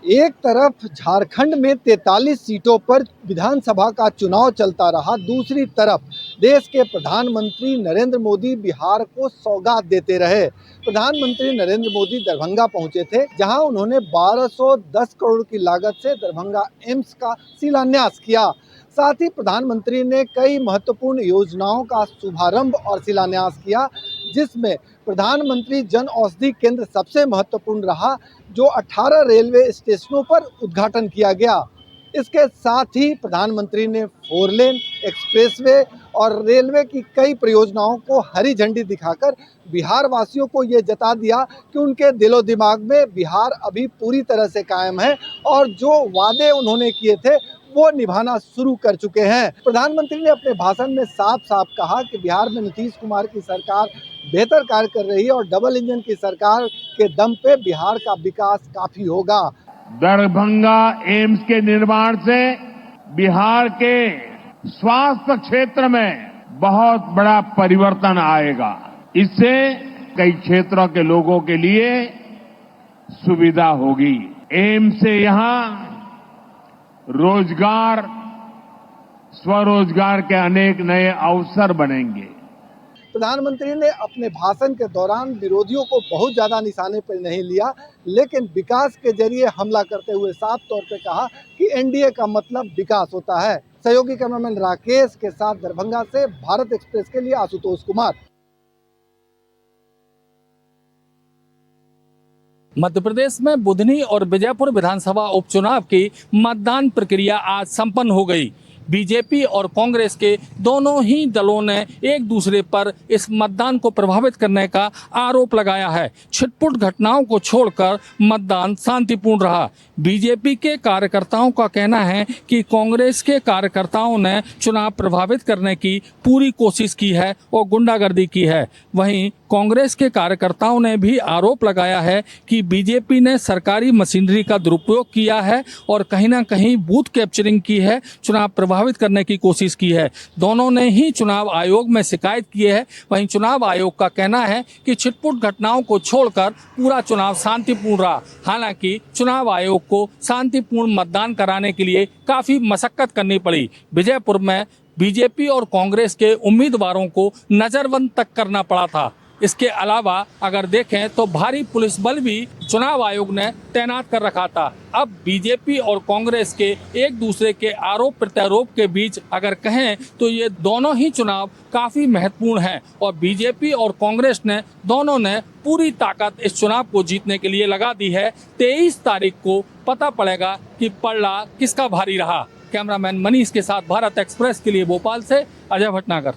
एक तरफ झारखंड में 43 सीटों पर विधानसभा का चुनाव चलता रहा, दूसरी तरफ देश के प्रधानमंत्री नरेंद्र मोदी बिहार को सौगात देते रहे। प्रधानमंत्री नरेंद्र मोदी दरभंगा पहुंचे थे, जहां उन्होंने 1210 करोड़ की लागत से दरभंगा एम्स का शिलान्यास किया। साथ ही प्रधानमंत्री ने कई महत्वपूर्ण योजनाओं का शुभारंभ और शिलान्यास किया, जिसमें प्रधानमंत्री जन औषधि केंद्र सबसे महत्वपूर्ण रहा, जो 18 रेलवे स्टेशनों पर उद्घाटन किया गया। इसके साथ ही प्रधानमंत्री ने 4 लेन, एक्सप्रेसवे और रेलवे की कई परियोजनाओं को हरी झंडी दिखाकर बिहार वासियों को ये जता दिया कि उनके दिलो दिमाग में बिहार अभी पूरी तरह से कायम है और जो वादे उन्होंने किए थे वो निभाना शुरू कर चुके हैं। प्रधानमंत्री ने अपने भाषण में साफ साफ कहा कि बिहार में नीतीश कुमार की सरकार बेहतर कार्य कर रही है और डबल इंजन की सरकार के दम पे बिहार का विकास काफी होगा। दरभंगा एम्स के निर्माण से बिहार के स्वास्थ्य क्षेत्र में बहुत बड़ा परिवर्तन आएगा। इससे कई क्षेत्रों के लोगों के लिए सुविधा होगी। एम्स से यहां रोजगार, स्वरोजगार के अनेक नए अवसर बनेंगे। प्रधानमंत्री ने अपने भाषण के दौरान विरोधियों को बहुत ज्यादा निशाने पर नहीं लिया, लेकिन विकास के जरिए हमला करते हुए साफ तौर पे कहा कि एनडीए का मतलब विकास होता है। सहयोगी कैमरामैन राकेश के साथ दरभंगा से भारत एक्सप्रेस के लिए आशुतोष कुमार। मध्य प्रदेश में बुधनी और विजयपुर विधानसभा उपचुनाव की मतदान प्रक्रिया आज संपन्न हो गई। बीजेपी और कांग्रेस के दोनों ही दलों ने एक दूसरे पर इस मतदान को प्रभावित करने का आरोप लगाया है। छिटपुट घटनाओं को छोड़कर मतदान शांतिपूर्ण रहा। बीजेपी के कार्यकर्ताओं का कहना है कि कांग्रेस के कार्यकर्ताओं ने चुनाव प्रभावित करने की पूरी कोशिश की है और गुंडागर्दी की है। वहीं कांग्रेस के कार्यकर्ताओं ने भी आरोप लगाया है कि बीजेपी ने सरकारी मशीनरी का दुरुपयोग किया है और कहीं ना कहीं बूथ कैप्चरिंग की है, चुनाव प्रभावित करने की कोशिश की है। दोनों ने ही चुनाव आयोग में शिकायत की है। वहीं चुनाव आयोग का कहना है कि छिटपुट घटनाओं को छोड़कर पूरा चुनाव शांतिपूर्ण रहा। हालांकि चुनाव आयोग को शांतिपूर्ण मतदान कराने के लिए काफी मशक्कत करनी पड़ी। विजयपुर में बीजेपी और कांग्रेस के उम्मीदवारों को नजरबंद तक करना पड़ा था। इसके अलावा अगर देखें तो भारी पुलिस बल भी चुनाव आयोग ने तैनात कर रखा था। अब बीजेपी और कांग्रेस के एक दूसरे के आरोप प्रत्यारोप के बीच अगर कहें तो ये दोनों ही चुनाव काफी महत्वपूर्ण हैं और बीजेपी और कांग्रेस ने दोनों ने पूरी ताकत इस चुनाव को जीतने के लिए लगा दी है। 23 तारीख को पता पड़ेगा कि पल्ला किसका भारी रहा। कैमरामैन मनीष के साथ भारत एक्सप्रेस के लिए भोपाल से अजय भटनागर।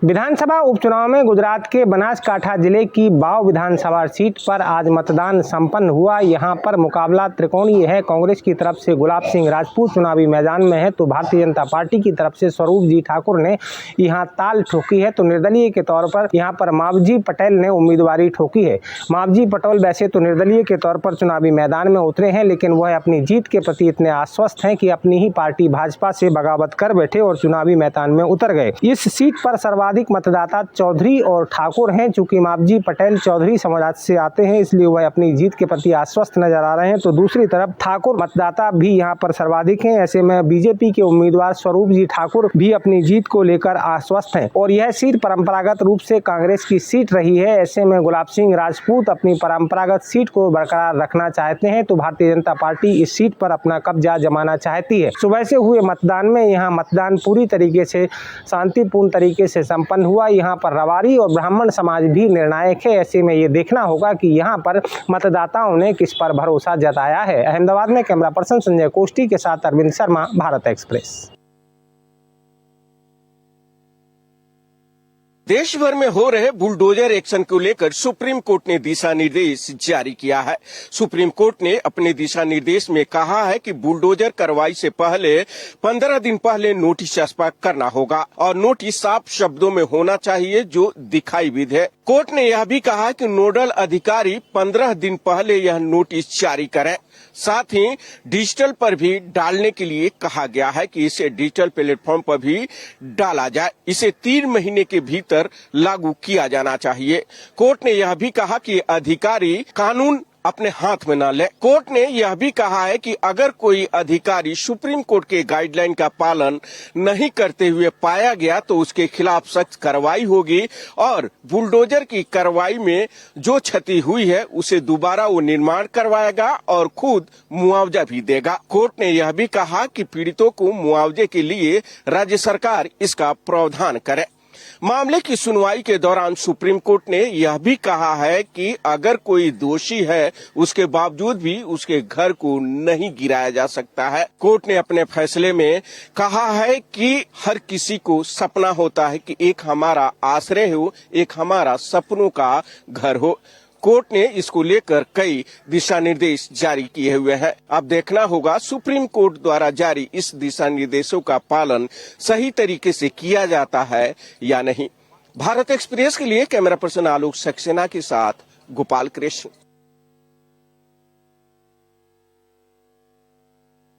विधानसभा उपचुनाव में गुजरात के बनासकांठा जिले की बाव विधानसभा सीट पर आज मतदान संपन्न हुआ। यहां पर मुकाबला त्रिकोणीय है। कांग्रेस की तरफ से गुलाब सिंह राजपूत चुनावी मैदान में है, तो भारतीय जनता पार्टी की तरफ से स्वरूप जी ठाकुर ने यहां ताल ठोकी है। तो निर्दलीय के तौर पर यहां पर मावजी पटेल ने उम्मीदवारी ठोकी है। मावजी पटेल वैसे तो निर्दलीय के तौर पर चुनावी मैदान में उतरे हैं, लेकिन वह अपनी जीत के प्रति इतने आश्वस्त हैं कि अपनी ही पार्टी भाजपा से बगावत कर बैठे और चुनावी मैदान में उतर गए। इस सीट पर सर्वाधिक मतदाता चौधरी और ठाकुर हैं। चूंकि मावजी पटेल चौधरी समाज से आते हैं, इसलिए वह अपनी जीत के प्रति आश्वस्त नजर आ रहे हैं। तो दूसरी तरफ ठाकुर मतदाता भी यहां पर सर्वाधिक हैं। ऐसे में बीजेपी के उम्मीदवार स्वरूप जी ठाकुर भी अपनी जीत को लेकर आश्वस्त हैं और यह सीट परंपरागत रूप से कांग्रेस की सीट रही है। ऐसे में गुलाब सिंह राजपूत अपनी परंपरागत सीट को बरकरार रखना चाहते हैं, तो भारतीय जनता पार्टी इस सीट पर अपना कब्जा जमाना चाहती है। सुबह से हुए मतदान में यहाँ मतदान पूरी तरीके से शांतिपूर्ण तरीके से संपन्न हुआ। यहाँ पर रवारी और ब्राह्मण समाज भी निर्णायक है। ऐसे में ये देखना होगा कि यहाँ पर मतदाताओं ने किस पर भरोसा जताया है। अहमदाबाद में कैमरा पर्सन संजय कोष्टी के साथ अरविंद शर्मा, भारत एक्सप्रेस। देश भर में हो रहे बुलडोजर एक्शन को लेकर सुप्रीम कोर्ट ने दिशा निर्देश जारी किया है। सुप्रीम कोर्ट ने अपने दिशा निर्देश में कहा है कि बुलडोजर कार्रवाई से पहले 15 दिन पहले नोटिस छपा करना होगा और नोटिस साफ शब्दों में होना चाहिए जो दिखाई भी दे। कोर्ट ने यह भी कहा कि नोडल अधिकारी 15 दिन पहले यह नोटिस जारी करें। साथ ही डिजिटल पर भी डालने के लिए कहा गया है कि इसे डिजिटल प्लेटफॉर्म पर भी डाला जाए। इसे 3 महीने के भीतर लागू किया जाना चाहिए। कोर्ट ने यह भी कहा कि अधिकारी कानून अपने हाथ में न ले। कोर्ट ने यह भी कहा है कि अगर कोई अधिकारी सुप्रीम कोर्ट के गाइडलाइन का पालन नहीं करते हुए पाया गया तो उसके खिलाफ सख्त कार्रवाई होगी और बुलडोजर की कार्रवाई में जो क्षति हुई है उसे दोबारा वो निर्माण करवाएगा और खुद मुआवजा भी देगा। कोर्ट ने यह भी कहा कि पीड़ितों को मुआवजे के लिए राज्य सरकार इसका प्रावधान करे। मामले की सुनवाई के दौरान सुप्रीम कोर्ट ने यह भी कहा है कि अगर कोई दोषी है उसके बावजूद भी उसके घर को नहीं गिराया जा सकता है। कोर्ट ने अपने फैसले में कहा है कि हर किसी को सपना होता है कि एक हमारा आश्रय हो, एक हमारा सपनों का घर हो। कोर्ट ने इसको लेकर कई दिशा निर्देश जारी किए हुए हैं। अब देखना होगा सुप्रीम कोर्ट द्वारा जारी इस दिशा निर्देशों का पालन सही तरीके से किया जाता है या नहीं। भारत एक्सप्रेस के लिए कैमरा पर्सन आलोक सक्सेना के साथ गोपाल कृष्ण।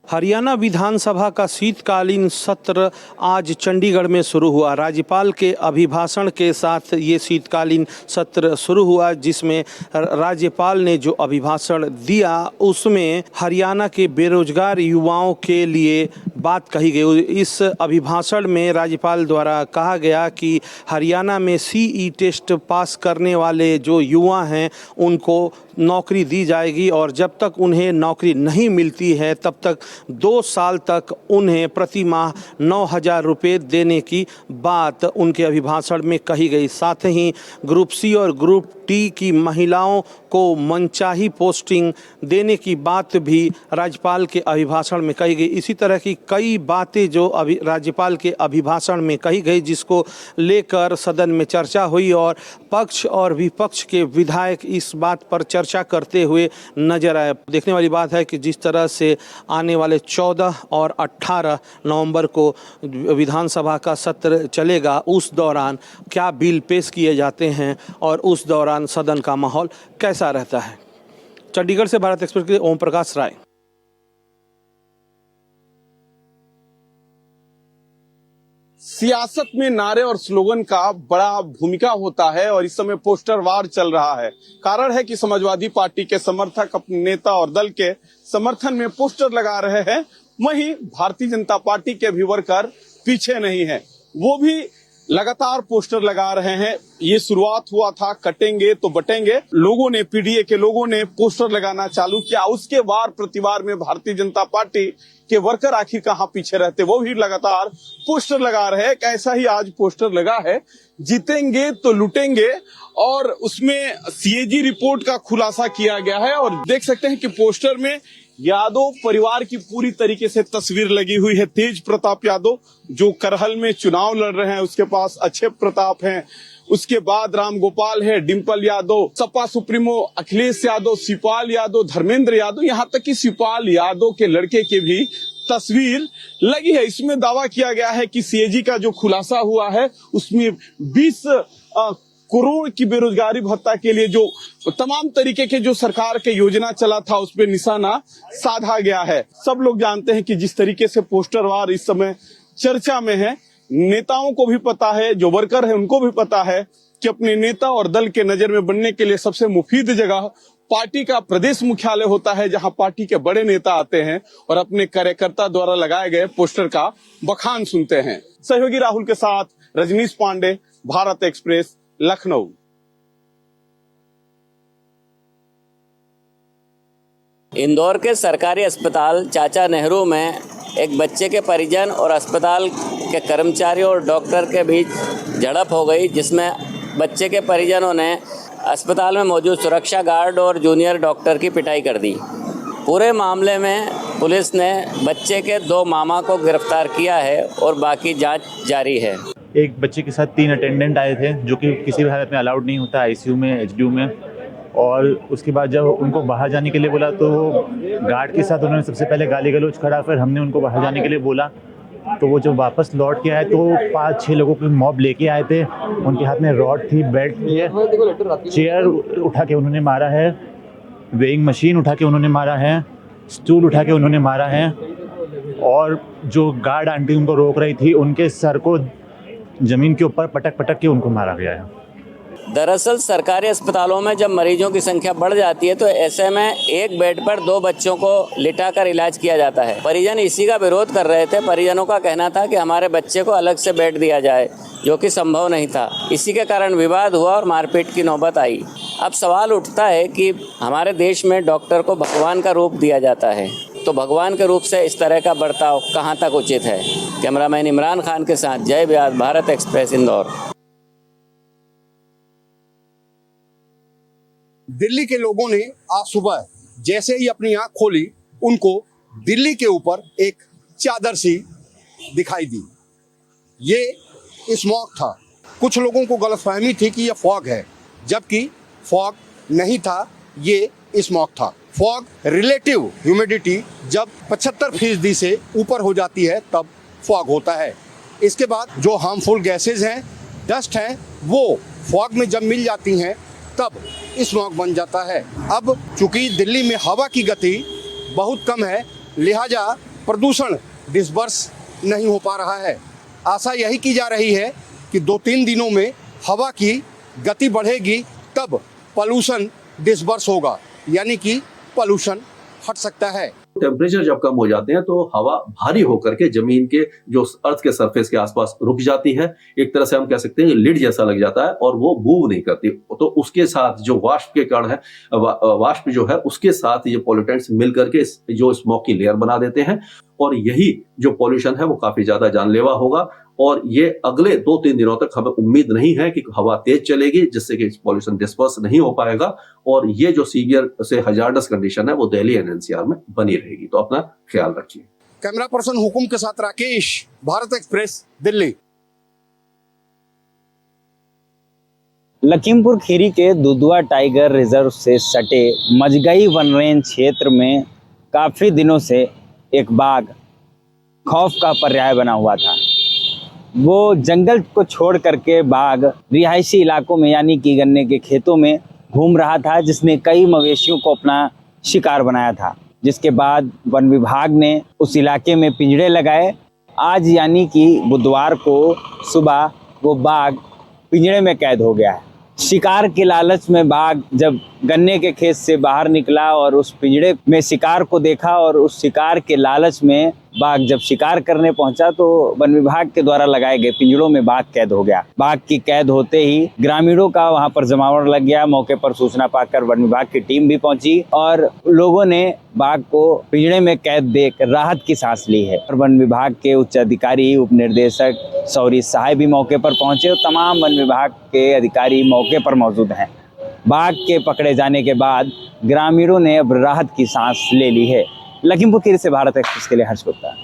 हरियाणा विधानसभा का शीतकालीन सत्र आज चंडीगढ़ में शुरू हुआ। राज्यपाल के अभिभाषण के साथ ये शीतकालीन सत्र शुरू हुआ, जिसमें राज्यपाल ने जो अभिभाषण दिया उसमें हरियाणा के बेरोजगार युवाओं के लिए बात कही गई। इस अभिभाषण में राज्यपाल द्वारा कहा गया कि हरियाणा में सीई टेस्ट पास करने वाले जो युवा हैं उनको नौकरी दी जाएगी और जब तक उन्हें नौकरी नहीं मिलती है तब तक 2 साल तक उन्हें प्रति माह 9,000 रुपये देने की बात उनके अभिभाषण में कही गई। साथ ही ग्रुप सी और ग्रुप टी की महिलाओं को मनचाही पोस्टिंग देने की बात भी राज्यपाल के अभिभाषण में कही गई। इसी तरह की कई बातें जो राज्यपाल के अभिभाषण में कही गई, जिसको लेकर सदन में चर्चा हुई और पक्ष और विपक्ष के विधायक इस बात पर चर्चा करते हुए नजर आए। देखने वाली बात है कि जिस तरह से आने वाले 14 और 18 नवंबर को विधानसभा का सत्र चलेगा, उस दौरान क्या बिल पेश किए जाते हैं और उस दौरान सदन का माहौल कैसा रहता है। चंडीगढ़ से भारत एक्सप्रेस के लिए ओम प्रकाश राय। सियासत में नारे और स्लोगन का बड़ा भूमिका होता है और इस समय पोस्टर वार चल रहा है। कारण है कि समाजवादी पार्टी के समर्थक अपने नेता और दल के समर्थन में पोस्टर लगा रहे हैं, वहीं भारतीय जनता पार्टी के भी वर्कर पीछे नहीं है, वो भी लगातार पोस्टर लगा रहे हैं। ये शुरुआत हुआ था कटेंगे तो बटेंगे, लोगों ने, पीडीए के लोगों ने पोस्टर लगाना चालू किया। उसके वार प्रतिवार में भारतीय जनता पार्टी के वर्कर आखिर कहाँ पीछे रहते, वो भी लगातार पोस्टर लगा रहे हैं। ऐसा ही आज पोस्टर लगा है, जीतेंगे तो लूटेंगे, और उसमें सीएजी रिपोर्ट का खुलासा किया गया है। और देख सकते हैं कि पोस्टर में यादव परिवार की पूरी तरीके से तस्वीर लगी हुई है। तेज प्रताप यादव जो करहल में चुनाव लड़ रहे हैं, उसके पास अच्छे प्रताप हैं। उसके बाद राम गोपाल है, डिम्पल यादव, सपा सुप्रीमो अखिलेश यादव, शिवपाल यादव, धर्मेंद्र यादव, यहाँ तक कि शिवपाल यादव के लड़के के भी तस्वीर लगी है। इसमें दावा किया गया है कि सीएजी का जो खुलासा हुआ है उसमें 20 करोड़ की बेरोजगारी भत्ता के लिए जो तमाम तरीके के जो सरकार के योजना चला था उस पर निशाना साधा गया है। सब लोग जानते हैं कि जिस तरीके से पोस्टर वार इस समय चर्चा में है, नेताओं को भी पता है, जो वर्कर है उनको भी पता है कि अपने नेता और दल के नजर में बनने के लिए सबसे मुफीद जगह पार्टी का प्रदेश मुख्यालय होता है, जहां पार्टी के बड़े नेता आते हैं और अपने कार्यकर्ता द्वारा लगाए गए पोस्टर का बखान सुनते हैं। सहयोगी राहुल के साथ रजनीश पांडे, भारत एक्सप्रेस, लखनऊ। इंदौर के सरकारी अस्पताल चाचा नेहरू में एक बच्चे के परिजन और अस्पताल के कर्मचारियों और डॉक्टर के बीच झड़प हो गई, जिसमें बच्चे के परिजनों ने अस्पताल में मौजूद सुरक्षा गार्ड और जूनियर डॉक्टर की पिटाई कर दी। पूरे मामले में पुलिस ने बच्चे के 2 मामा को गिरफ्तार किया है और बाकी जांच जारी है। एक बच्चे के साथ 3 अटेंडेंट आए थे, जो कि किसी भी हालत में अलाउड नहीं होता आईसीयू में, एचडीयू में। और उसके बाद जब उनको बाहर जाने के लिए बोला तो गार्ड के साथ उन्होंने सबसे पहले गाली गलौज करा, फिर हमने उनको बाहर जाने के लिए बोला तो वो जब वापस लौट के आए तो 5-6 लोगों की मॉब लेके आए थे। उनके हाथ में रॉड थी, बेल्ट थी, चेयर उठा के उन्होंने मारा है, वेइंग मशीन उठा के उन्होंने मारा है, स्टूल उठा के उन्होंने मारा है, और जो गार्ड आंटी उनको रोक रही थी उनके सर को ज़मीन के ऊपर पटक पटक के उनको मारा गया है। दरअसल सरकारी अस्पतालों में जब मरीजों की संख्या बढ़ जाती है तो ऐसे में एक बेड पर 2 बच्चों को लिटाकर इलाज किया जाता है। परिजन इसी का विरोध कर रहे थे। परिजनों का कहना था कि हमारे बच्चे को अलग से बेड दिया जाए, जो कि संभव नहीं था। इसी के कारण विवाद हुआ और मारपीट की नौबत आई। अब सवाल उठता है कि हमारे देश में डॉक्टर को भगवान का रूप दिया जाता है, तो भगवान के रूप से इस तरह का बर्ताव कहाँ तक उचित है। कैमरामैन इमरान खान के साथ जय व्यास, भारत एक्सप्रेस, इंदौर। दिल्ली के लोगों ने आज सुबह जैसे ही अपनी आंख खोली, उनको दिल्ली के ऊपर एक चादर सी दिखाई दी। ये स्मॉग था। कुछ लोगों को गलतफहमी थी कि यह फॉग है, जबकि फॉग नहीं था, ये स्मॉग था। फॉग रिलेटिव ह्यूमिडिटी जब 75% से ऊपर हो जाती है तब फॉग होता है। इसके बाद जो हार्मफुल गैसेज हैं, डस्ट हैं, वो फॉग में जब मिल जाती हैं तब स्मॉग बन जाता है। अब चूंकि दिल्ली में हवा की गति बहुत कम है, लिहाजा प्रदूषण डिस्पर्स नहीं हो पा रहा है। आशा यही की जा रही है कि 2-3 दिनों में हवा की गति बढ़ेगी, तब पॉल्यूशन डिस्पर्स होगा, यानी कि पॉल्यूशन हट सकता है। टेम्परेचर जब कम हो जाते हैं तो हवा भारी होकर के जमीन के जो अर्थ के सरफेस के आसपास रुक जाती है। एक तरह से हम कह सकते हैं लिड जैसा लग जाता है और वो मूव नहीं करती। तो उसके साथ जो वाष्प के कण है, वाष्प जो है उसके साथ ये पॉल्यूटेंट्स मिल करके जो स्मोक की लेयर बना देते हैं, और यही जो पॉल्यूशन है वो काफी ज्यादा जानलेवा होगा। और ये अगले 2-3 दिनों तक हमें उम्मीद नहीं है कि हवा तेज चलेगी, जिससे कि पॉल्यूशन डिस्पर्स नहीं हो पाएगा, और ये जो सीवियर से हजार्डस कंडीशन है वो दिल्ली एंड एनसीआर में बनी रहेगी। तो अपना ख्याल रखिए। कैमरा पर्सन हुकुम के साथ राकेश, भारत एक्सप्रेस, दिल्ली। लखीमपुर खीरी के दुधवा टाइगर रिजर्व से सटे मजगई वन रेंज क्षेत्र में काफी दिनों से एक बाघ खौफ का पर्याय बना हुआ था। वो जंगल को छोड़ करके बाघ रिहायशी इलाकों में यानी कि गन्ने के खेतों में घूम रहा था, जिसने कई मवेशियों को अपना शिकार बनाया था। जिसके बाद वन विभाग ने उस इलाके में पिंजड़े लगाए। आज यानी कि बुधवार को सुबह वो बाघ पिंजड़े में कैद हो गया है। शिकार के लालच में बाघ जब गन्ने के खेत से बाहर निकला और उस पिंजड़े में शिकार को देखा, और उस शिकार के लालच में बाघ जब शिकार करने पहुंचा तो वन विभाग के द्वारा लगाए गए पिंजड़ों में बाघ कैद हो गया। बाघ की कैद होते ही ग्रामीणों का वहां पर जमावड़ा लग गया। मौके पर सूचना पाकर वन विभाग की टीम भी पहुंची और लोगों ने बाघ को पिंजड़े में कैद देख राहत की सांस ली है। और वन विभाग के उच्च अधिकारी, उप निर्देशक सौरी सहाय भी मौके पर पहुंचे और तमाम वन विभाग के अधिकारी मौके पर मौजूद हैं। बाघ के पकड़े जाने के बाद ग्रामीणों ने अब राहत की सांस ले ली है। लखीमपुर खीरी से भारत एक्सप्रेस के लिए हर्ष गुप्ता।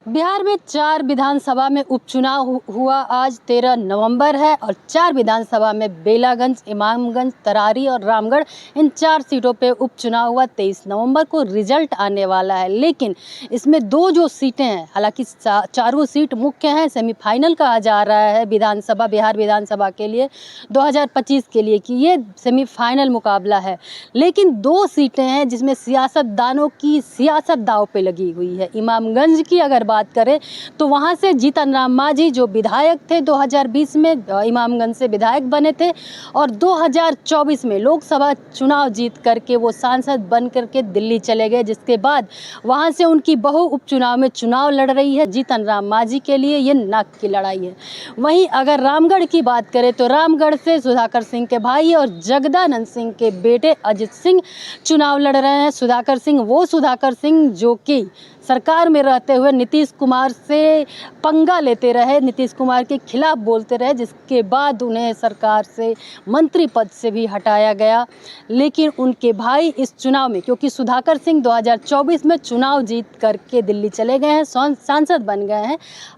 बिहार में 4 विधानसभा में उपचुनाव हुआ। आज 13 नवंबर है और 4 विधानसभा में बेलागंज, इमामगंज, तरारी और रामगढ़, इन 4 सीटों पे उपचुनाव हुआ। 23 नवंबर को रिजल्ट आने वाला है, लेकिन इसमें 2 जो सीटें हैं, हालांकि चारों सीट मुख्य हैं, सेमीफाइनल कहा जा रहा है विधानसभा, बिहार विधानसभा के लिए 2025 के लिए कि ये सेमीफाइनल मुकाबला है। लेकिन 2 सीटें हैं जिसमें सियासतदानों की सियासत दांव पे लगी हुई है। इमामगंज की अगर बात करें तो वहां से जीतन राम मांझी जो विधायक थे 2020 में इमामगंज से विधायक बने थे और 2024 में लोकसभा चुनाव जीत करके वो सांसद बन करके दिल्ली चले गए, जिसके बाद वहां से उनकी बहू उपचुनाव में चुनाव लड़ रही है। जीतन राम मांझी के लिए ये नाक की लड़ाई है। वहीं अगर रामगढ़ की बात करें तो रामगढ़ से सुधाकर सिंह के भाई और जगदानंद सिंह के बेटे अजित सिंह चुनाव लड़ रहे हैं। सुधाकर सिंह जो कि सरकार में रहते हुए नीतीश कुमार से पंगा लेते रहे, नीतीश कुमार के खिलाफ बोलते रहे, जिसके बाद उन्हें सरकार से मंत्री पद से भी हटाया गया। लेकिन उनके भाई इस चुनाव में, क्योंकि सुधाकर सिंह 2024 में चुनाव जीत करके दिल्ली चले गए हैं, सांसद बन गए हैं,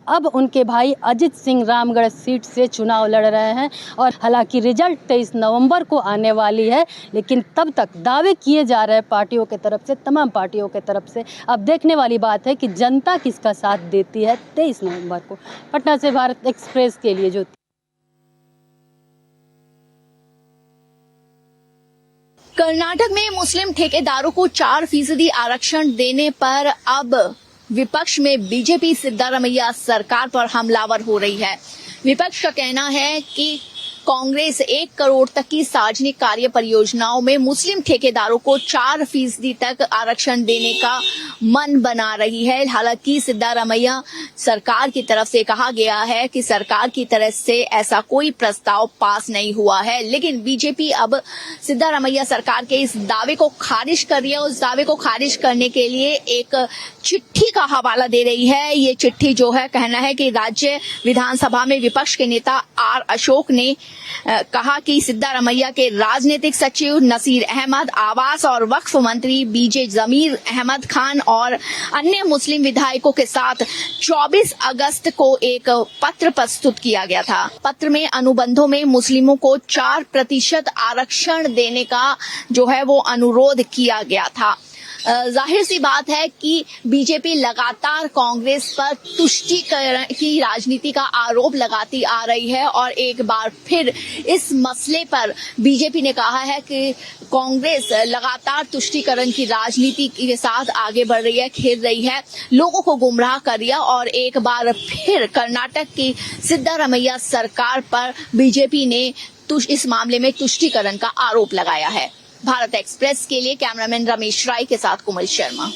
अब उनके भाई अजित सिंह रामगढ़ सीट से चुनाव लड़ रहे हैं। और हालांकि रिजल्ट 23 नवंबर को आने वाली है, लेकिन तब तक दावे किए जा रहे हैं पार्टियों के तरफ से, तमाम पार्टियों के तरफ से। अब देखने वाली बात है कि जनता किसका साथ देती है 23 नवंबर को। पटना से भारत एक्सप्रेस के लिए ज्योति। कर्नाटक में मुस्लिम ठेकेदारों को 4% आरक्षण देने पर अब विपक्ष में बीजेपी सिद्धारमैया सरकार पर हमलावर हो रही है। विपक्ष का कहना है कि कांग्रेस 1 करोड़ तक की सार्वजनिक कार्य परियोजनाओं में मुस्लिम ठेकेदारों को 4% तक आरक्षण देने का मन बना रही है। हालांकि सिद्धारमैया सरकार की तरफ से कहा गया है कि सरकार की तरफ से ऐसा कोई प्रस्ताव पास नहीं हुआ है, लेकिन बीजेपी अब सिद्धारमैया सरकार के इस दावे को खारिज कर रही है। उस दावे को खारिज करने के लिए एक चिट्ठी का हवाला दे रही है। ये चिट्ठी जो है कहना है कि राज्य विधानसभा में विपक्ष के नेता आर अशोक ने कहा कि सिद्धारमैया के राजनीतिक सचिव नसीर अहमद, आवास और वक्फ मंत्री बीजे जमीर अहमद खान और अन्य मुस्लिम विधायकों के साथ 24 अगस्त को एक पत्र प्रस्तुत किया गया था। पत्र में अनुबंधों में मुस्लिमों को 4% आरक्षण देने का जो है वो अनुरोध किया गया था। जाहिर सी बात है कि बीजेपी लगातार कांग्रेस पर तुष्टीकरण की राजनीति का आरोप लगाती आ रही है और एक बार फिर इस मसले पर बीजेपी ने कहा है कि कांग्रेस लगातार तुष्टीकरण की राजनीति के साथ आगे बढ़ रही है, खेल रही है, लोगों को गुमराह कर रही है और एक बार फिर कर्नाटक की सिद्धारमैया सरकार पर बीजेपी ने इस मामले में तुष्टीकरण का आरोप लगाया है। भारत एक्सप्रेस के लिए कैमरामैन रमेश राय के साथ कोमल शर्मा।